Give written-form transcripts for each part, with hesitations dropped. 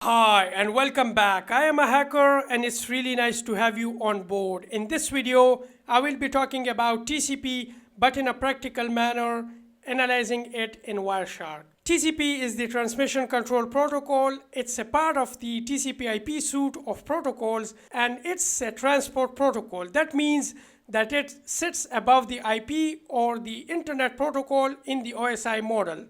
Hi and welcome back. I am a hacker and it's really nice to have you on board. In this video, I will be talking about TCP but in a practical manner, analyzing it in Wireshark. TCP is the transmission control protocol. It's a part of the TCP IP suite of protocols and it's a transport protocol. That means that it sits above the IP or the internet protocol in the OSI model.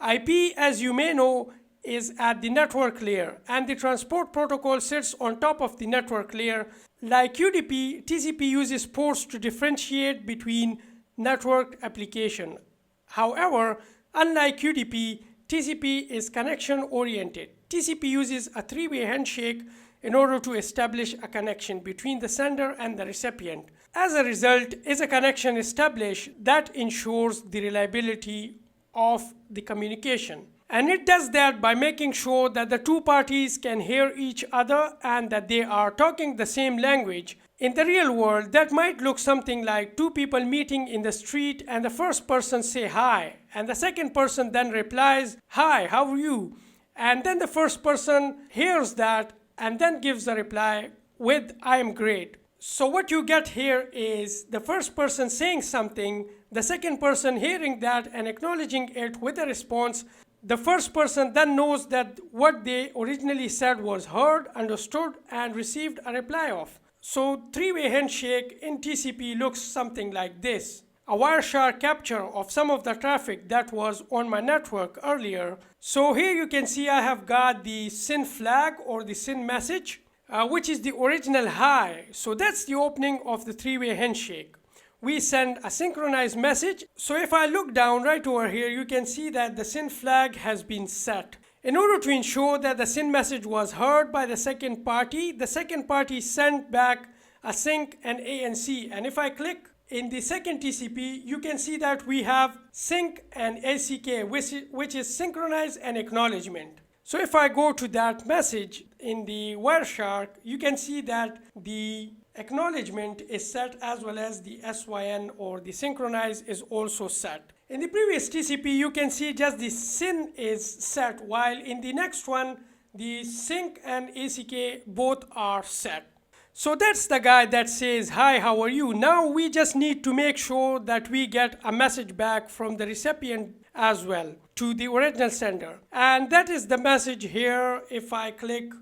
IP, as you may know, is at the network layer and the transport protocol sits on top of the network layer. Like UDP, TCP uses ports to differentiate between networked application. However, unlike UDP, TCP is connection oriented. TCP uses a three-way handshake in order to establish a connection between the sender and the recipient. As a result, is a connection established that ensures the reliability of the communication. And it does that by making sure that the two parties can hear each other and that they are talking the same language. In the real world, that might look something like two people meeting in the street and the first person say hi and the second person then replies, "Hi, how are you?" And then the first person hears that and then gives a reply with "I am great." So what you get here is the first person saying something, the second person hearing that and acknowledging it with a response. The first person then knows that what they originally said was heard, understood, and received a reply of. So three-way handshake in TCP looks something like this. A Wireshark capture of some of the traffic that was on my network earlier. So here you can see I have got the SYN flag or the SYN message, which is the original hi. So that's the opening of the three-way handshake. We send a synchronized message. So if I look down right over here, you can see that the SYN flag has been set. In order to ensure that the SYN message was heard by the second party sent back a sync and ANC. And if I click in the second TCP, you can see that we have sync and ACK, which is synchronized and acknowledgement. So if I go to that message in the Wireshark, you can see that the acknowledgement is set as well as the SYN or the synchronized is also set. In the previous TCP, you can see just the SYN is set, while in the next one, the sync and ACK both are set. So that's the guy that says, "Hi, how are you?" Now we just need to make sure that we get a message back from the recipient as well to the original sender. And that is the message here. If I click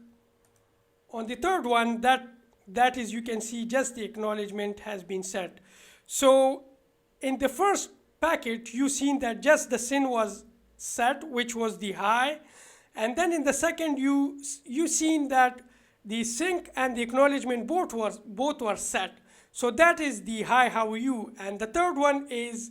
on the third one, that is, you can see just the acknowledgement has been set. So in the first packet, you seen that just the SYN was set, which was the hi. And then in the second, you seen that the sync and the acknowledgement both were set. So that is the hi, how are you? And the third one is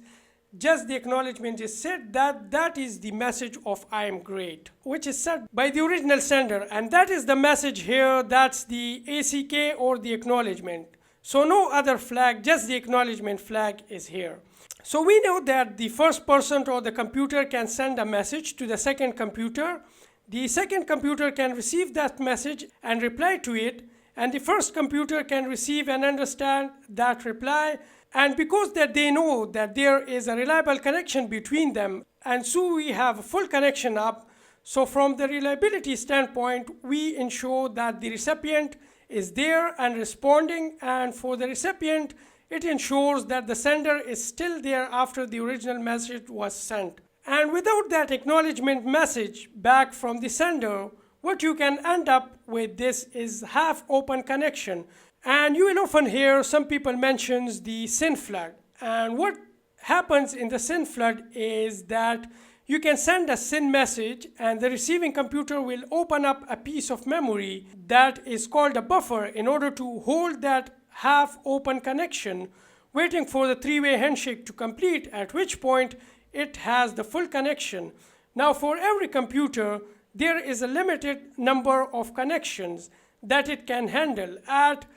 just the acknowledgement is set. That is the message of "I am great," which is set by the original sender. And that is the message here. That's the ACK or the acknowledgement. So no other flag, just the acknowledgement flag is here. So we know that the first person or the computer can send a message to the second computer. The second computer can receive that message and reply to it. And the first computer can receive and understand that reply. And because that they know that there is a reliable connection between them, and so we have a full connection up. So from the reliability standpoint, we ensure that the recipient is there and responding, and for the recipient, it ensures that the sender is still there after the original message was sent. And without that acknowledgement message back from the sender, what you can end up with this is half open connection. And you will often hear some people mentions the SYN flood. And what happens in the SYN flood is that you can send a SYN message and the receiving computer will open up a piece of memory that is called a buffer in order to hold that half open connection, waiting for the three-way handshake to complete, at which point it has the full connection. Now for every computer, there is a limited number of connections that it can handle at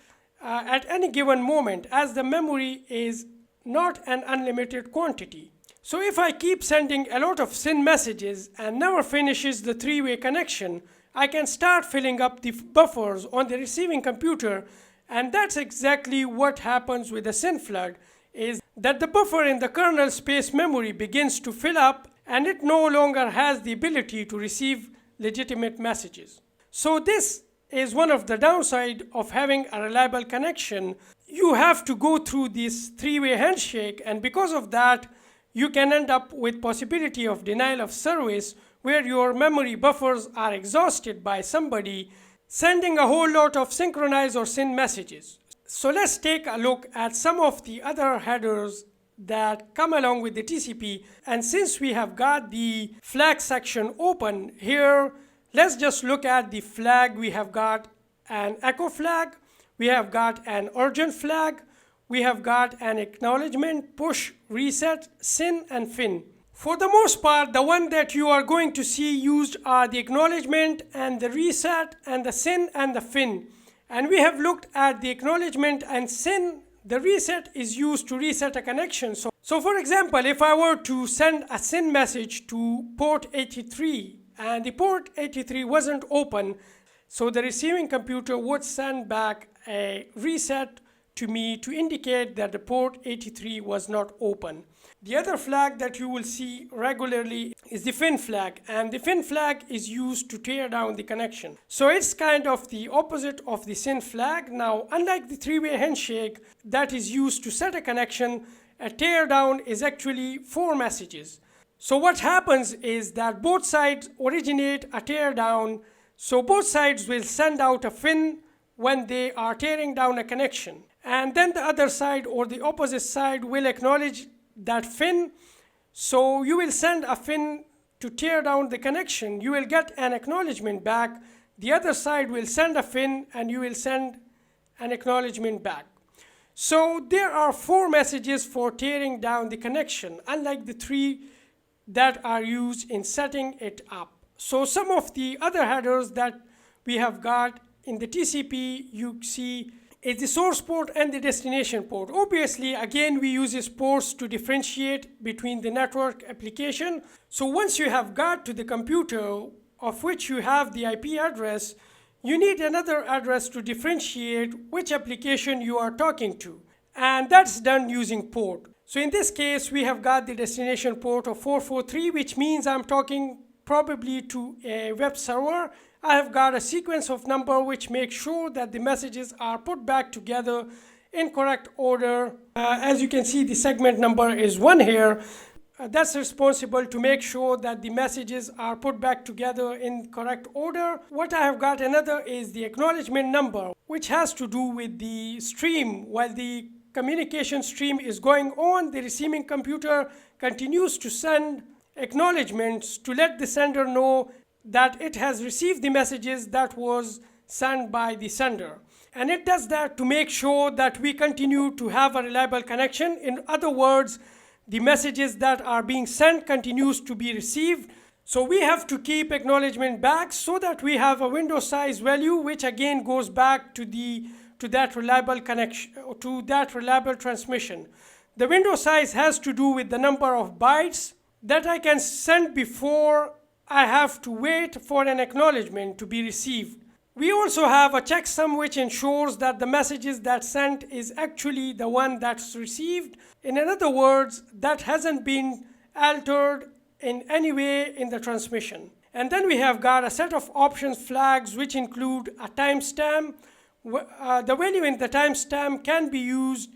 any given moment, as the memory is not an unlimited quantity. So if I keep sending a lot of SYN messages and never finishes the three-way connection, I can start filling up the buffers on the receiving computer, and that's exactly what happens with the SYN flood, is that the buffer in the kernel space memory begins to fill up and it no longer has the ability to receive legitimate messages. So this is one of the downside of having a reliable connection. You have to go through this three-way handshake, and because of that, you can end up with possibility of denial of service where your memory buffers are exhausted by somebody sending a whole lot of synchronized or syn messages. So let's take a look at some of the other headers that come along with the TCP. And since we have got the flag section open here, let's just look at the flag. We have got an echo flag, we have got an urgent flag, we have got an acknowledgement, push, reset, syn, and fin. For the most part, the one that you are going to see used are the acknowledgement and the reset and the syn and the fin. And we have looked at the acknowledgement and syn. The reset is used to reset a connection. So for example, if I were to send a syn message to port 83 and the port 83 wasn't open, so the receiving computer would send back a reset to me to indicate that the port 83 was not open. The other flag that you will see regularly is the fin flag, and the fin flag is used to tear down the connection. So it's kind of the opposite of the syn flag. Now, unlike the three-way handshake that is used to set a connection, a tear down is actually 4 messages. So what happens is that both sides originate a tear down. So both sides will send out a fin when they are tearing down a connection. And then the other side or the opposite side will acknowledge that fin. So you will send a fin to tear down the connection. You will get an acknowledgement back. The other side will send a fin and you will send an acknowledgement back. So there are 4 messages for tearing down the connection, unlike the 3 that are used in setting it up. So some of the other headers that we have got in the TCP you see is the source port and the destination port. Obviously, again, we use these ports to differentiate between the network application. So once you have got to the computer of which you have the IP address, you need another address to differentiate which application you are talking to. And that's done using port. So in this case, we have got the destination port of 443, which means I'm talking probably to a web server. I have got a sequence of number which makes sure that the messages are put back together in correct order. As you can see, the segment number is 1 here. That's responsible to make sure that the messages are put back together in correct order. What I have got another is the acknowledgement number, which has to do with the stream. While the communication stream is going on, the receiving computer continues to send acknowledgements to let the sender know that it has received the messages that was sent by the sender. And it does that to make sure that we continue to have a reliable connection. In other words, the messages that are being sent continues to be received. So we have to keep acknowledgement back so that we have a window size value, which again goes back to that reliable connection, to that reliable transmission. The window size has to do with the number of bytes that I can send before I have to wait for an acknowledgement to be received. We also have a checksum which ensures that the messages that sent is actually the one that's received. In other words, that hasn't been altered in any way in the transmission. And then we have got a set of options flags which include a timestamp. The value in the timestamp can be used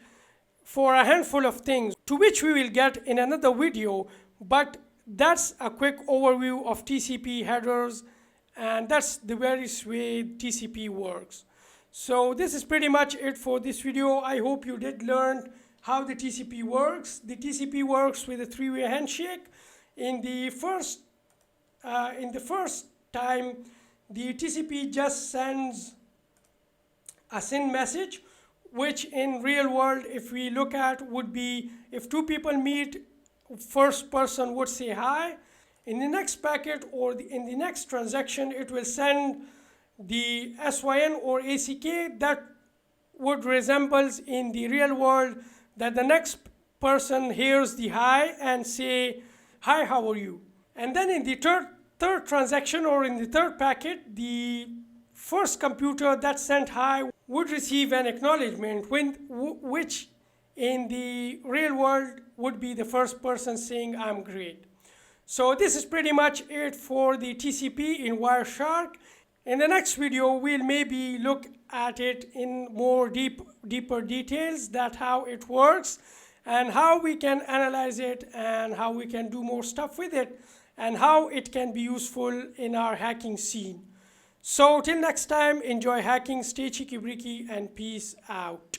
for a handful of things, to which we will get in another video, but that's a quick overview of TCP headers, and that's the various way TCP works. So this is pretty much it for this video. I hope you did learn how the TCP works. The TCP works with a 3-way handshake. In the first time, the TCP just sends a syn message, which in real world, if we look at, would be if 2 people meet, first person would say hi. In the next packet or in the next transaction, it will send the SYN or ACK that would resembles in the real world that the next person hears the hi and say, hi, how are you? And then in the third transaction or in the third packet, the first computer that sent hi would receive an acknowledgement, which in the real world would be the first person saying, I'm great. So this is pretty much it for the TCP in Wireshark. In the next video, we'll maybe look at it in more deeper details, that how it works and how we can analyze it and how we can do more stuff with it and how it can be useful in our hacking scene. So till next time, enjoy hacking, stay cheeky breeky, and peace out.